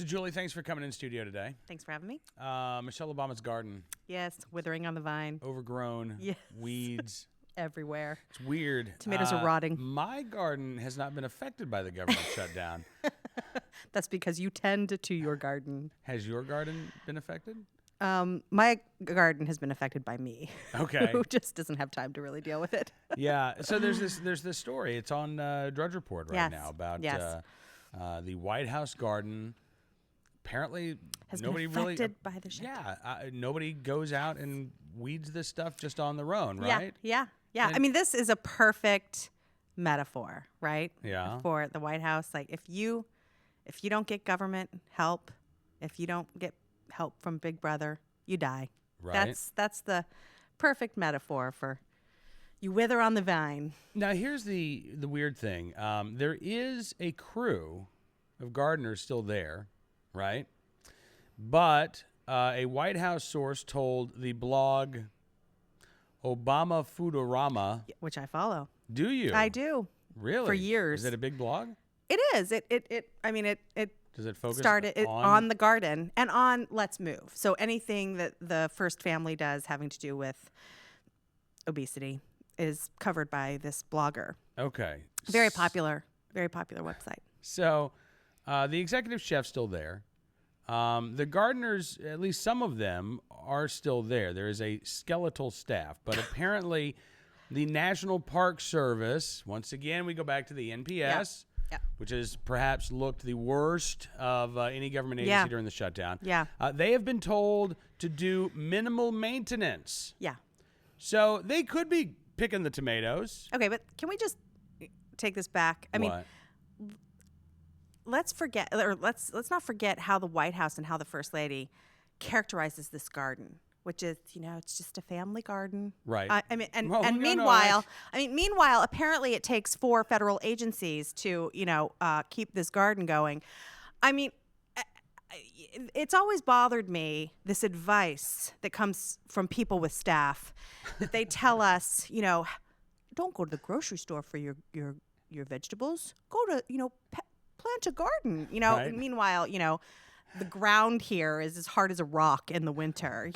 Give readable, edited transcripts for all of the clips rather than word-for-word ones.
So, Julie, thanks for coming in studio today. Thanks for having me. Michelle Obama's garden, Yes, withering on the vine. overgrown, Yes. weeds. Everywhere. It's weird. Tomatoes are rotting. My garden has not been affected by the government shutdown. That's because you tend to your garden. Has your garden been affected? My garden has been affected by me. Okay. Who just doesn't have time to really deal with it. Yeah. So there's this story. It's on Drudge Report right Yes. now about Yes. The White House garden. Apparently, Has nobody been affected really. by the shutdown. Nobody goes out and weeds this stuff just on their own, right? Yeah. I And- mean, this is a perfect metaphor, right? Yeah. For the White House. Like, if you don't get government help, if you don't get help from Big Brother, you die. Right. That's the perfect metaphor for you wither on the vine. Now, here's the weird thing. There is a crew of gardeners still there, right? But a White House source told the blog Obama Foodorama. Which I follow. Do you? I do. Really? For years. Is it a big blog? It is. It Does it focus started on on the garden and on Let's Move. So anything that the First Family does having to do with obesity is covered by this blogger. Okay. Very popular website. So the executive chef's still there. The gardeners, at least some of them, are still there. There is a skeletal staff, but apparently the National Park Service, once again, we go back to the NPS, Yeah. which has perhaps looked the worst of any government agency Yeah. during the shutdown. Yeah. They have been told to do minimal maintenance. Yeah. So they could be picking the tomatoes. Okay, but can we just take this back? I mean, What? let's not forget how the White House and how the First Lady characterizes this garden, which is, it's just a family garden. Right. I mean, and Well, no, meanwhile, apparently it takes 4 federal agencies to, keep this garden going. I mean, it's always bothered me, this advice that comes from people with staff, that they tell us, don't go to the grocery store for your vegetables. Go to, plant a garden, Right. And meanwhile, the ground here is as hard as a rock in the winter.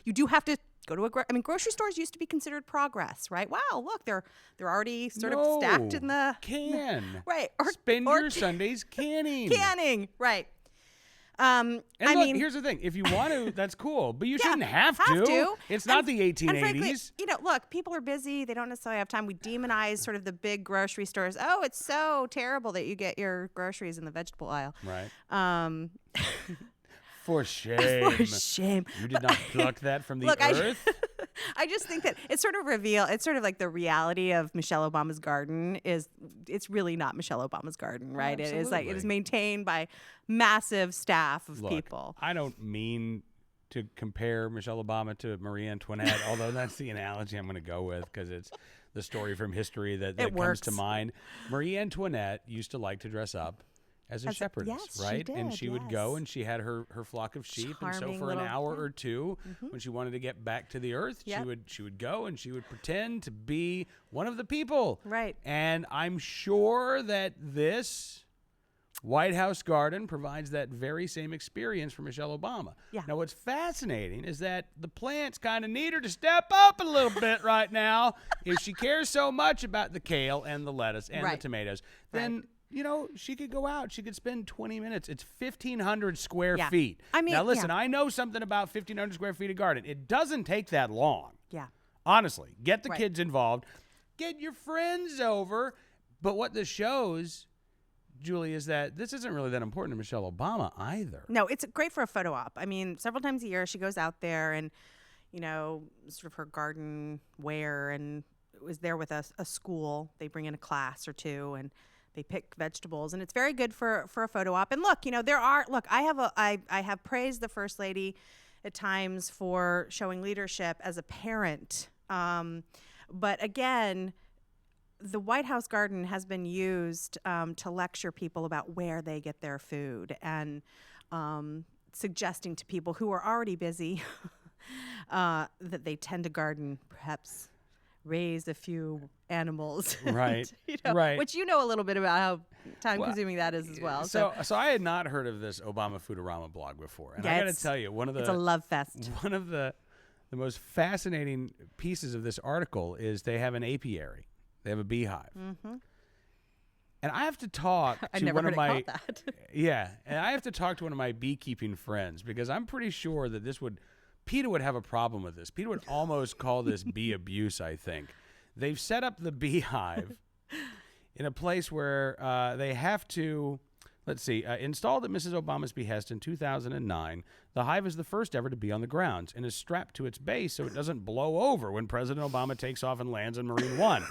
You do have to go to grocery stores used to be considered progress, right? Wow, look, they're already sort of stacked in the can. right. Spend your Sundays canning. Right. And look, here's the thing. If you want to, that's cool. But you shouldn't have to. It's not the 1880s. And frankly, look, people are busy. They don't necessarily have time. We demonize sort of the big grocery stores. Oh, it's so terrible that you get your groceries in the vegetable aisle. Right. For shame. For shame. You did not pluck that from the Look, earth. I just think that it's sort of like the reality of Michelle Obama's garden it's really not Michelle Obama's garden, right? It is maintained by massive staff of people. I don't mean to compare Michelle Obama to Marie Antoinette, although that's the analogy I'm going to go with because it's the story from history that comes to mind. Marie Antoinette used to like to dress up as a shepherdess, yes, right? she did, and she would go yes. and she had her flock of sheep, and so Charming for an little- hour or two, when she wanted to get back to the earth, Yep. she would go and she would pretend to be one of the people. Right. And I'm sure that this White House garden provides that very same experience for Michelle Obama. Yeah. Now, what's fascinating is that the plants kind of need her to step up a little bit right now. If she cares so much about the kale and the lettuce and the Right. tomatoes, then Right. she could go out. She could spend 20 minutes. It's 1,500 square Yeah. feet. I mean, now listen, yeah. I know something about 1,500 square feet of garden. It doesn't take that long. Yeah. Honestly, get the Right. kids involved, get your friends over. But what this shows, Julie, is that this isn't really that important to Michelle Obama either. No, it's great for a photo op. I mean, several times a year she goes out there and, sort of her garden wear and was there with a school. They bring in a class or two and they pick vegetables, and it's very good for a photo op. And look, I have praised the First Lady at times for showing leadership as a parent. But again, the White House garden has been used to lecture people about where they get their food and suggesting to people who are already busy that they tend to garden, perhaps raise a few animals. Right. And, Right. Which you know a little bit about how time-consuming that is as well. So I had not heard of this Obama Foodorama blog before, and Yeah, I got to it's- tell you, it's a love fest. one of the most fascinating pieces of this article is they have an apiary, they have a beehive, and I have to talk I to never one heard of it my called that. yeah, and I have to talk to one of my beekeeping friends because I'm pretty sure that PETA would have a problem with this. PETA would almost call this bee abuse. I think they've set up the beehive in a place where they have to, let's see, installed at Mrs. Obama's behest in 2009, the hive is the first ever to be on the grounds and is strapped to its base so it doesn't blow over when President Obama takes off and lands on Marine One.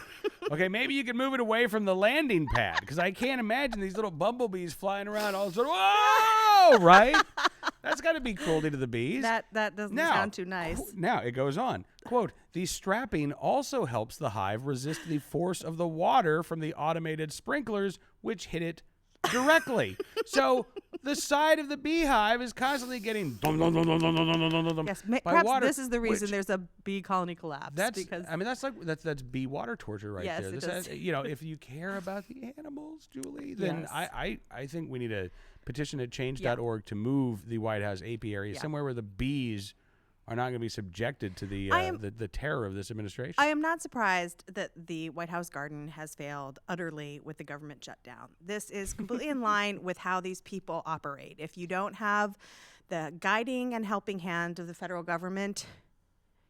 Okay, maybe you can move it away from the landing pad because I can't imagine these little bumblebees flying around all of a sudden. Whoa, right? That's got to be cruelty to the bees. That doesn't sound too nice. Now, it goes on. Quote, the strapping also helps the hive resist the force of the water from the automated sprinklers, which hit it directly. So the side of the beehive is constantly getting Yes, by perhaps water, this is the reason which- there's a bee colony collapse. That's I mean that's bee water torture right Yes, there. it This is. if you care about the animals, Julie, then Yes. I think we need a petition at change.org to move the White House apiary somewhere where the bees are not going to be subjected to the terror of this administration. I am not surprised that the White House garden has failed utterly with the government shutdown. This is completely in line with how these people operate. If you don't have the guiding and helping hand of the federal government,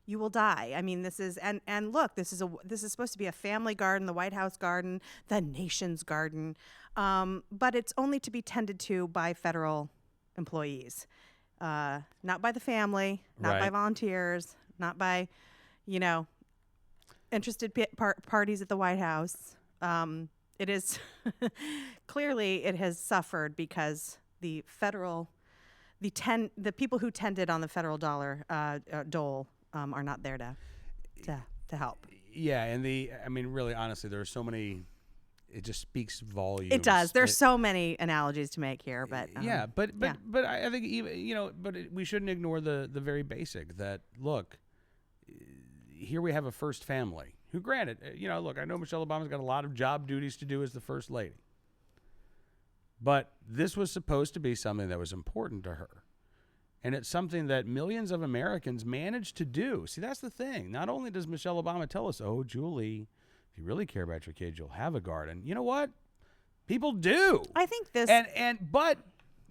you will die. I mean, this is and look, this is supposed to be a family garden, the White House garden, the nation's garden, but it's only to be tended to by federal employees. Not by the family, not by Right. volunteers, not by, interested parties at the White House. It is clearly it has suffered because the people who tended on the federal dollar dole are not there to help. Yeah, and really, honestly, there are so many. It just speaks volumes. It does. There's so many analogies to make here, but but I think even we shouldn't ignore the very basic that look. Here we have a first family who, granted, look, I know Michelle Obama's got a lot of job duties to do as the first lady, but this was supposed to be something that was important to her, and it's something that millions of Americans managed to do. See, that's the thing. Not only does Michelle Obama tell us, "Oh, Julie, if you really care about your kids, you'll have a garden." You know what? People do. I think this But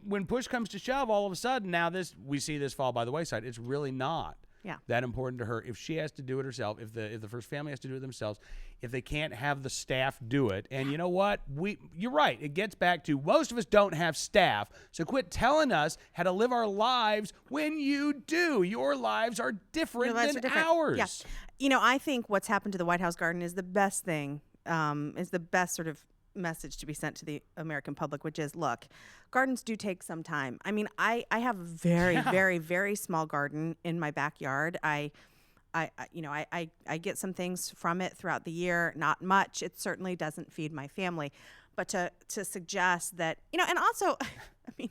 when push comes to shove, all of a sudden now we see this fall by the wayside. It's really not that important to her. If she has to do it herself, if the first family has to do it themselves, if they can't have the staff do it, and you know what? You're right. It gets back to most of us don't have staff, so quit telling us how to live our lives when you do. Your lives are different than ours. Yeah. I think what's happened to the White House garden is the best thing, is the best sort of message to be sent to the American public, which is, look, gardens do take some time. I mean, I have a very, very, very small garden in my backyard. I get some things from it throughout the year, not much. It certainly doesn't feed my family. But to suggest that, and also, I mean,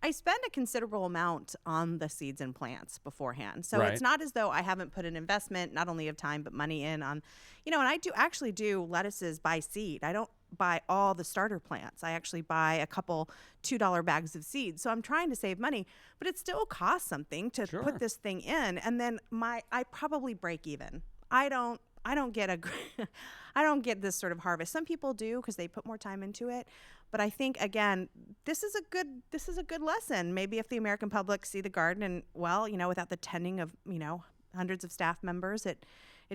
I spend a considerable amount on the seeds and plants beforehand. So it's not as though I haven't put an investment, not only of time, but money in on, and I do lettuces by seed. I don't buy all the starter plants. I actually buy a couple $2 bags of seeds. So I'm trying to save money, but it still costs something to put this thing in. And then I probably break even. I don't get I don't get this sort of harvest. Some people do because they put more time into it. But I think, again, this is a good lesson. Maybe if the American public see the garden and, without the tending of, hundreds of staff members, it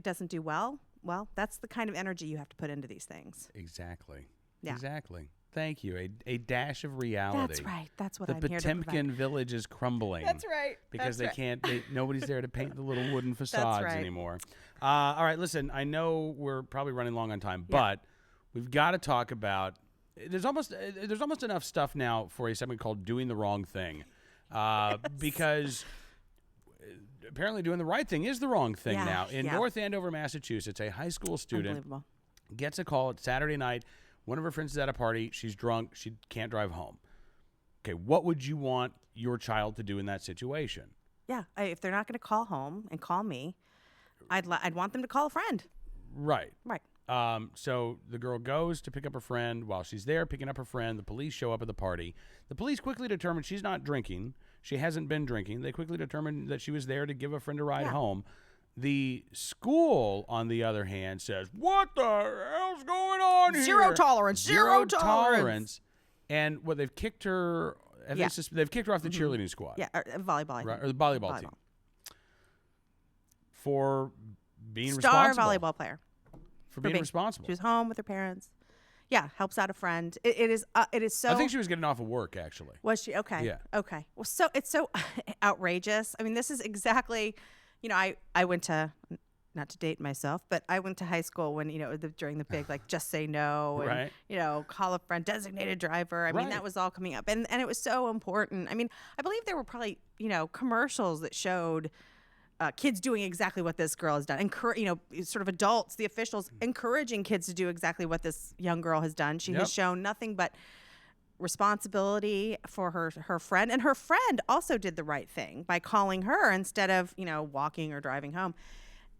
doesn't do well. Well, that's the kind of energy you have to put into these things. Exactly. Yeah. Exactly. Thank you. A dash of reality. That's right. That's what I'm the here to Potemkin village is crumbling. That's right. Because That's they right. can't. Nobody's there to paint the little wooden facades right. anymore. All right. Listen, I know we're probably running long on time, but we've got to talk about. There's almost enough stuff now for a segment called "Doing the Wrong Thing," because apparently doing the right thing is the wrong thing now. In North Andover, Massachusetts, a high school student gets a call. It's Saturday night. One of her friends is at a party. She's drunk. She can't drive home. Okay, what would you want your child to do in that situation? Yeah, if they're not going to call home and call me, I'd want them to call a friend. Right. Right. So the girl goes to pick up her friend. While she's there picking up her friend, the police show up at the party. The police quickly determine she's not drinking. She hasn't been drinking. They quickly determined that she was there to give a friend a ride home. The school, on the other hand, says, "What the hell's going on here? Zero tolerance. Zero tolerance. And what they've kicked her. They've kicked her off the cheerleading squad. Yeah, volleyball. Right, or the volleyball team. For being Star responsible. volleyball player. For being responsible. She was home with her parents. Yeah, helps out a friend. It is so. I think she was getting off of work, actually. Was she? Okay. Yeah. Okay. Well, so it's so outrageous. I mean, this is exactly, I went to, not to date myself, but I went to high school when, during the big, like, just say no and, right. Call a friend, designated driver. I mean, that was all coming up. And it was so important. I mean, I believe there were probably, commercials that showed kids doing exactly what this girl has done. Sort of adults, the officials, encouraging kids to do exactly what this young girl has done. She has shown nothing but responsibility for her friend. And her friend also did the right thing by calling her instead of, walking or driving home.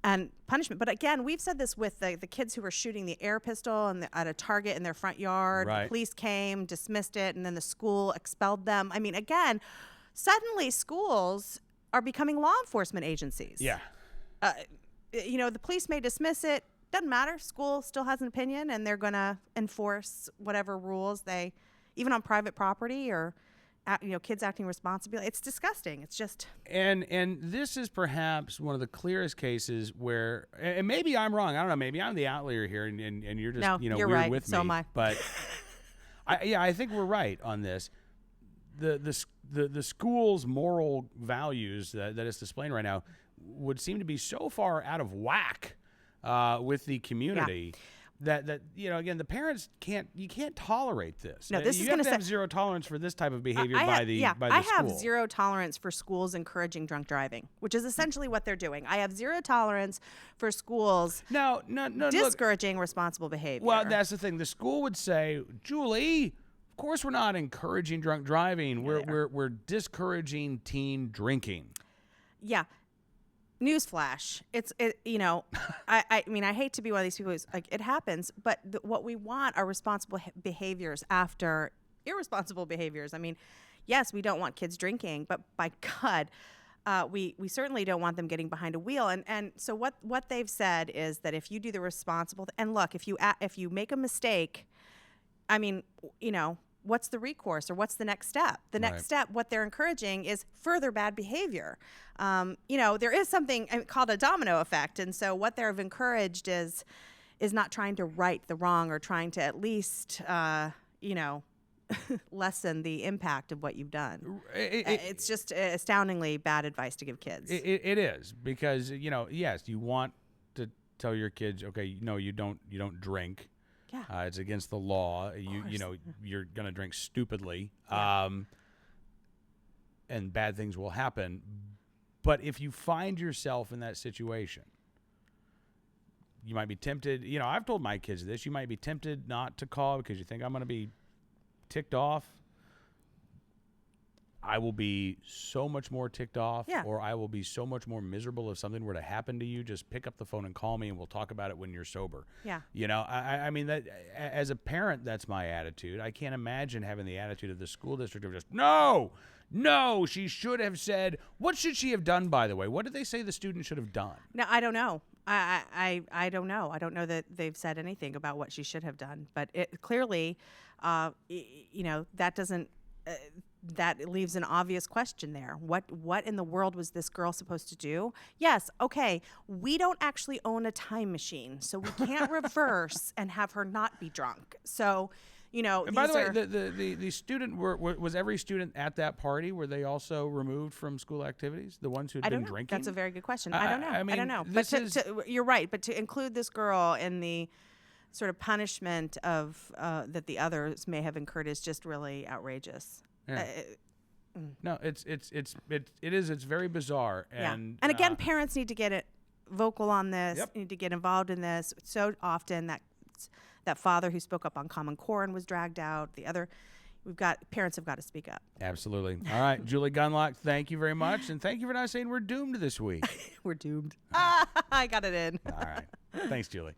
And punishment. But again, we've said this with the kids who were shooting the air pistol at a target in their front yard. Right. The police came, dismissed it, and then the school expelled them. I mean, again, suddenly schools are becoming law enforcement agencies. Yeah. The police may dismiss it. Doesn't matter. School still has an opinion, and they're going to enforce whatever rules even on private property or, kids acting responsibly. It's disgusting. It's just. And this is perhaps one of the clearest cases where, and maybe I'm wrong. I don't know. Maybe I'm the outlier here, and you're just, you're weird right. with me. So am I. But I think we're right on this. The school's moral values that it's displaying right now would seem to be so far out of whack with the community that again, the parents can't tolerate this. No, this you is have going to to have zero tolerance for this type of behavior I the have school. zero tolerance for schools encouraging drunk driving, which is essentially what they're doing. I have zero tolerance for schools No, discouraging responsible behavior. Well, that's the thing. The school would say, Julie, of course we're not encouraging drunk driving. We're discouraging teen drinking. Yeah. Newsflash. I mean, I hate to be one of these people who's like, it happens, but what we want are responsible behaviors after irresponsible behaviors. I mean, yes, we don't want kids drinking, but by God, we certainly don't want them getting behind a wheel. And so what they've said is that if you do the responsible, and look, if you make a mistake, I mean, what's the recourse or what's the next step? The next step, what they're encouraging is further bad behavior. There is something called a domino effect. And so what they've encouraged is not trying to right the wrong or trying to at least, lessen the impact of what you've done. It's just astoundingly bad advice to give kids. It is because, yes, you want to tell your kids, okay, no, you don't drink. Yeah. It's against the law. You're going to drink stupidly, and bad things will happen. But if you find yourself in that situation, you might be tempted. I've told my kids this. You might be tempted not to call because you think I'm going to be ticked off. I will be so much more ticked off, or I will be so much more miserable if something were to happen to you. Just pick up the phone and call me, and we'll talk about it when you're sober. Yeah. I mean, that as a parent, that's my attitude. I can't imagine having the attitude of the school district of just, no, she should have said, what should she have done, by the way? What did they say the student should have done? No, I don't know. I don't know. I don't know that they've said anything about what she should have done. But it clearly, that doesn't... that leaves an obvious question there. What in the world was this girl supposed to do? Yes, okay, we don't actually own a time machine, so we can't reverse and have her not be drunk. So, And by the way, the student was every student at that party? Were they also removed from school activities? The ones who'd been drinking? That's a very good question. I don't know. I don't know. But you're right. But to include this girl in the sort of punishment of that the others may have incurred is just really outrageous. Yeah. No, it's very bizarre. And again, parents need to get vocal on this, need to get involved in this. So often that father who spoke up on Common Core and was dragged out. Parents have got to speak up. Absolutely. All right, Julie Gunlock, thank you very much. And thank you for not saying we're doomed this week. We're doomed. I got it in. All right. Thanks, Julie.